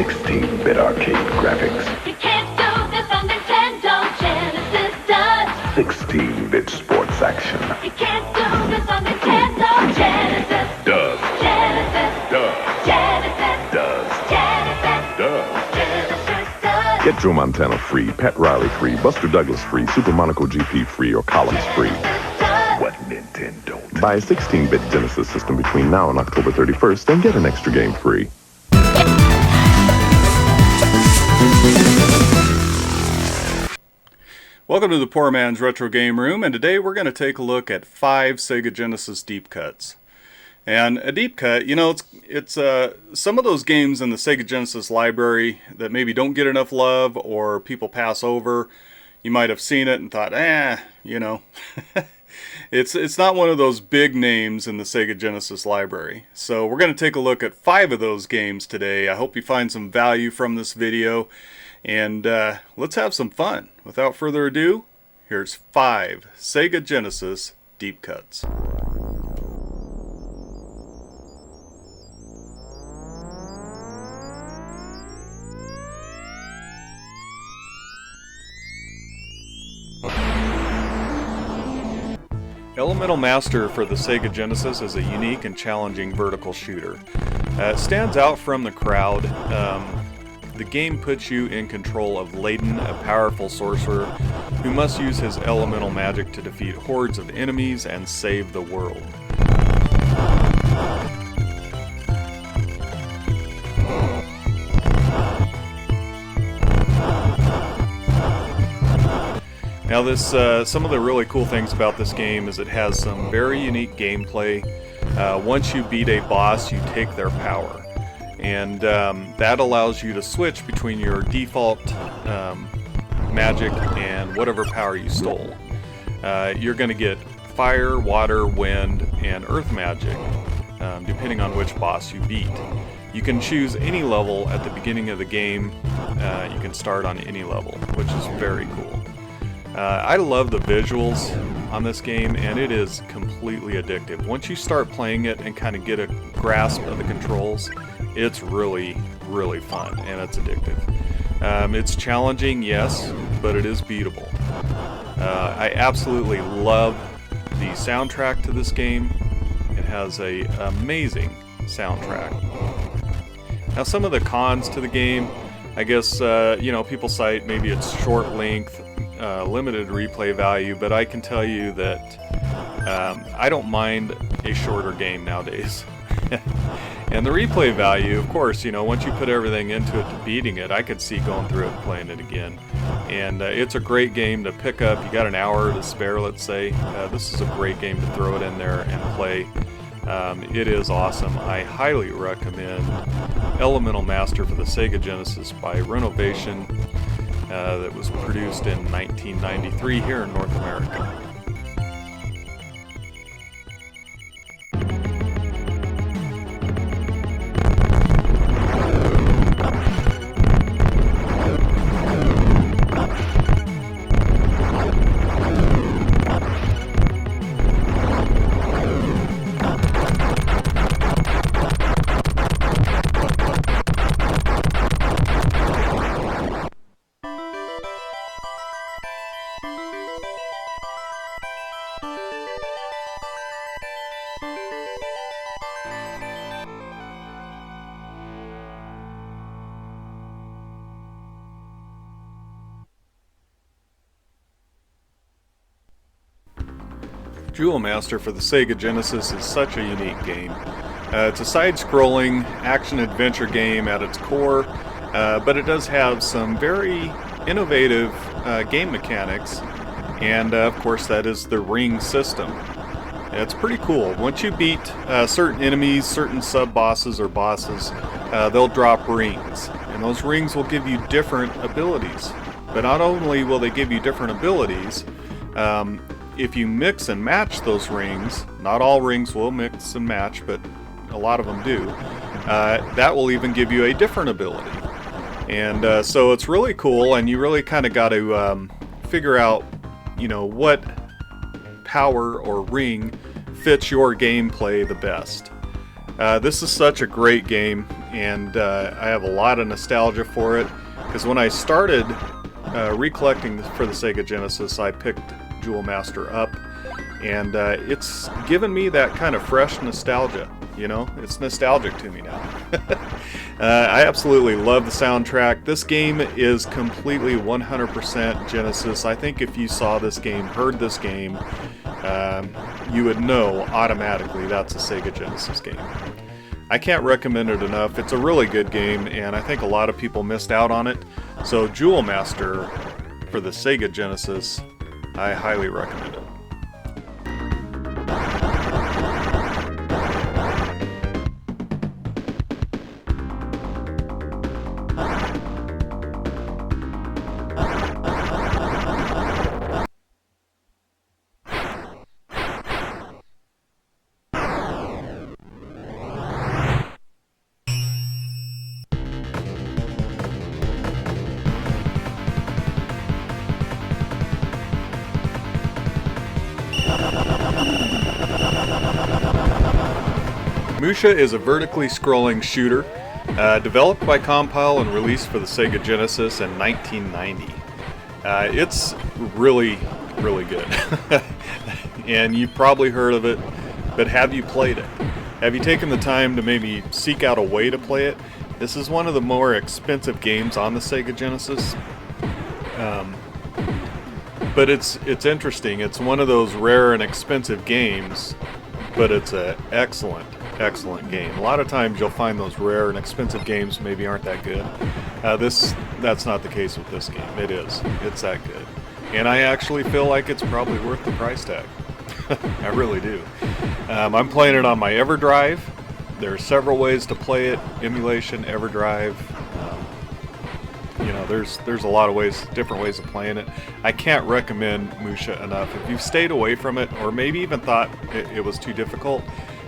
16-bit arcade graphics. You can't do this on Nintendo. Genesis does. 16-bit sports action. You can't do this on Nintendo. Genesis Does. Genesis Does. Genesis Does. Genesis Does. Genesis does. Get Joe Montana free, Pat Riley free, Buster Douglas free, Super Monaco GP free, or Collins free. What Nintendo? Buy a 16-bit Genesis system between now and October 31st and get an extra game free. Welcome to the Poor Man's Retro Game Room, and today we're going to take a look at 5 Sega Genesis deep cuts. And a deep cut, you know, it's some of those games in the Sega Genesis library that maybe don't get enough love or people pass over. You might have seen it and thought, you know. It's not one of those big names in the Sega Genesis library. So we're going to take a look at 5 of those games today. I hope you find some value from this video. And let's have some fun. Without further ado, here's 5 Sega Genesis deep cuts. Elemental Master for the Sega Genesis is a unique and challenging vertical shooter. It stands out from the crowd. The game puts you in control of Layden, a powerful sorcerer who must use his elemental magic to defeat hordes of enemies and save the world. Now some of the really cool things about this game is it has some very unique gameplay. Once you beat a boss, you take their power. And that allows you to switch between your default magic and whatever power you stole. You're going to get fire, water, wind, and earth magic, depending on which boss you beat. You can choose any level at the beginning of the game. You can start on any level, which is very cool. I love the visuals on this game, and it is completely addictive. Once you start playing it and kind of get a grasp of the controls, it's really, really fun, and it's addictive. It's challenging, yes, but it is beatable. I absolutely love the soundtrack to this game. It has an amazing soundtrack. Now, some of the cons to the game, I guess, you know, people cite maybe it's short length, limited replay value, but I can tell you that I don't mind a shorter game nowadays. And the replay value, of course, you know, once you put everything into it to beating it, I could see going through it and playing it again. And it's a great game to pick up. You got an hour to spare, let's say. This is a great game to throw it in there and play. It is awesome. I highly recommend Elemental Master for the Sega Genesis by Renovation. That was produced in 1993 here in North America. Jewel Master for the Sega Genesis is such a unique game. It's a side-scrolling action-adventure game at its core, but it does have some very innovative game mechanics, and of course that is the ring system. It's pretty cool. Once you beat certain enemies, certain sub-bosses or bosses, they'll drop rings, and those rings will give you different abilities. But not only will they give you different abilities, if you mix and match those rings, not all rings will mix and match, but a lot of them do, that will even give you a different ability. And so it's really cool, and you really kind of got to figure out, you know, what power or ring fits your gameplay the best. This is such a great game, and I have a lot of nostalgia for it, because when I started recollecting for the Sega Genesis, I picked Jewel Master up, and it's given me that kind of fresh nostalgia. You know, it's nostalgic to me now. I absolutely love the soundtrack. This game is completely 100% Genesis. I think if you saw this game, heard this game, you would know automatically that's a Sega Genesis game. I can't recommend it enough. It's a really good game, and I think a lot of people missed out on it. So Jewel Master for the Sega Genesis, I highly recommend it. Musha is a vertically scrolling shooter developed by Compile and released for the Sega Genesis in 1990. It's really, really good. And you've probably heard of it, but have you played it? Have you taken the time to maybe seek out a way to play it? This is one of the more expensive games on the Sega Genesis. But it's interesting. It's one of those rare and expensive games, but it's an excellent game. A lot of times you'll find those rare and expensive games maybe aren't that good. That's not the case with this game. It is. It's that good. And I actually feel like it's probably worth the price tag. I really do. I'm playing it on my EverDrive. There are several ways to play it. Emulation, EverDrive. You know, there's a lot of ways, different ways of playing it. I can't recommend Musha enough. If you've stayed away from it, or maybe even thought it was too difficult,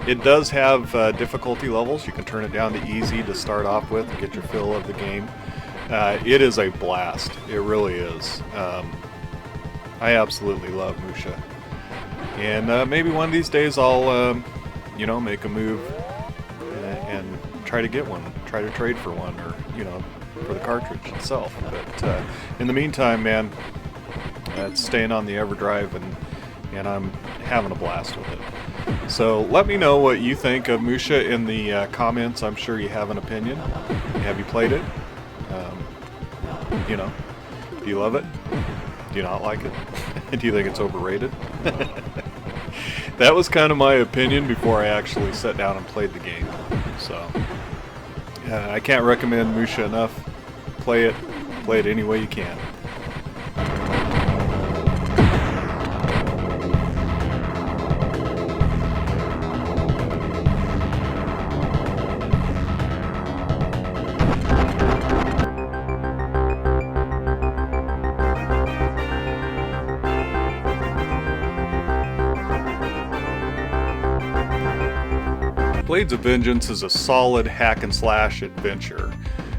it does have difficulty levels. You can turn it down to easy to start off with and get your fill of the game. It is a blast. It really is. I absolutely love Musha. And maybe one of these days I'll, make a move and try to get one, try to trade for one, or, for the cartridge itself. But in the meantime, man, it's staying on the EverDrive, and I'm having a blast with it. So let me know what you think of Musha in the comments. I'm sure you have an opinion. Have you played it? Do you love it? Do you not like it? Do you think it's overrated? That was kind of my opinion before I actually sat down and played the game. So I can't recommend Musha enough. Play it any way you can. Blades of Vengeance is a solid hack-and-slash adventure.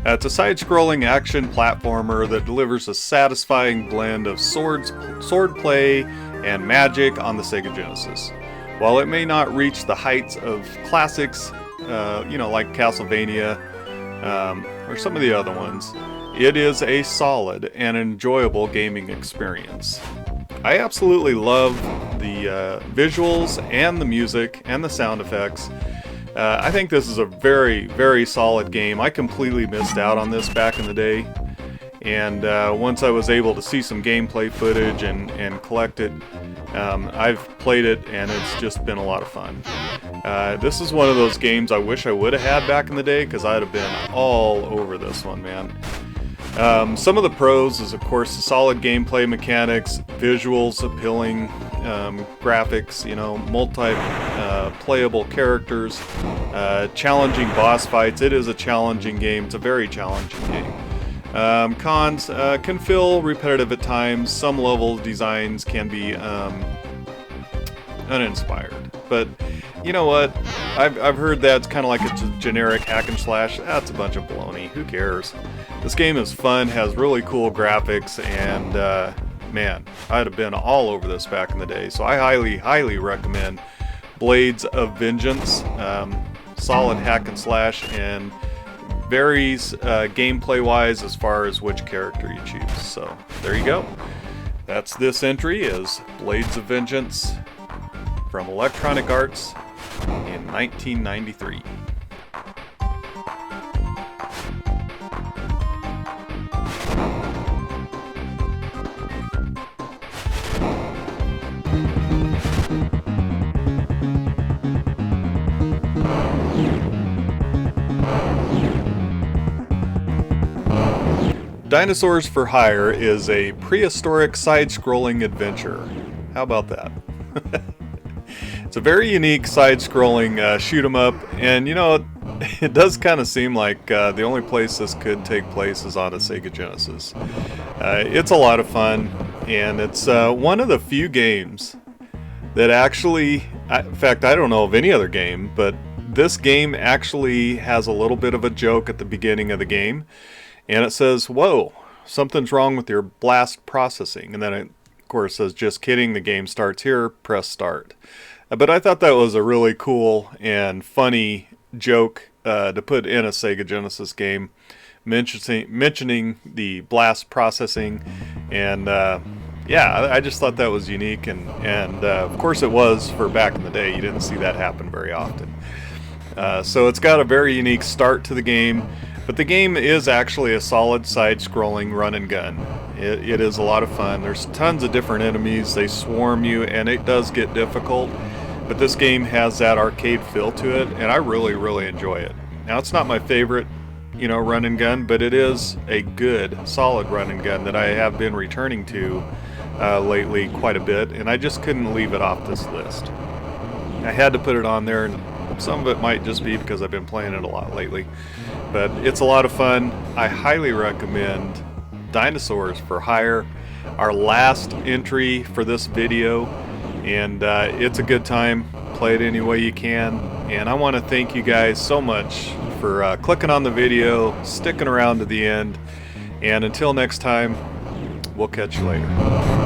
It's a side-scrolling action platformer that delivers a satisfying blend of swordplay and magic on the Sega Genesis. While it may not reach the heights of classics, like Castlevania or some of the other ones, it is a solid and enjoyable gaming experience. I absolutely love the visuals and the music and the sound effects. I think this is a very, very solid game. I completely missed out on this back in the day, and once I was able to see some gameplay footage and collect it, I've played it, and it's just been a lot of fun. This is one of those games I wish I would have had back in the day, because I'd have been all over this one, man. Some of the pros is, of course, the solid gameplay mechanics, visuals, appealing graphics, multi-playable characters, challenging boss fights. It is a challenging game. It's a very challenging game. Cons can feel repetitive at times. Some level designs can be uninspired. But you know what? I've heard that's kind of like a generic hack and slash. That's a bunch of baloney. Who cares? This game is fun, has really cool graphics, and man, I'd have been all over this back in the day. So I highly, highly recommend Blades of Vengeance. solid hack and slash, and varies gameplay wise as far as which character you choose. So there you go. That's this entry, is Blades of Vengeance from Electronic Arts in 1993. Dinosaurs for Hire is a prehistoric side-scrolling adventure. How about that? It's a very unique side-scrolling shoot 'em up, and you know, it does kind of seem like the only place this could take place is on a Sega Genesis. It's a lot of fun, and it's one of the few games that actually, in fact, I don't know of any other game, but this game actually has a little bit of a joke at the beginning of the game. And it says, whoa, something's wrong with your blast processing. And then it, of course, says, just kidding, the game starts here, press start. But I thought that was a really cool and funny joke to put in a Sega Genesis game, mentioning the blast processing. And yeah, I just thought that was unique. And of course it was for back in the day. You didn't see that happen very often. So it's got a very unique start to the game. But the game is actually a solid side-scrolling run and gun. It is a lot of fun. There's tons of different enemies. They swarm you, and it does get difficult. But this game has that arcade feel to it, and I really, really enjoy it. Now, it's not my favorite, you know, run and gun, but it is a good, solid run and gun that I have been returning to lately quite a bit, and I just couldn't leave it off this list. I had to put it on there, and some of it might just be because I've been playing it a lot lately. But it's a lot of fun. I highly recommend Dinosaurs for Hire, our last entry for this video. And it's a good time. Play it any way you can. And I want to thank you guys so much for clicking on the video, sticking around to the end. And until next time, we'll catch you later.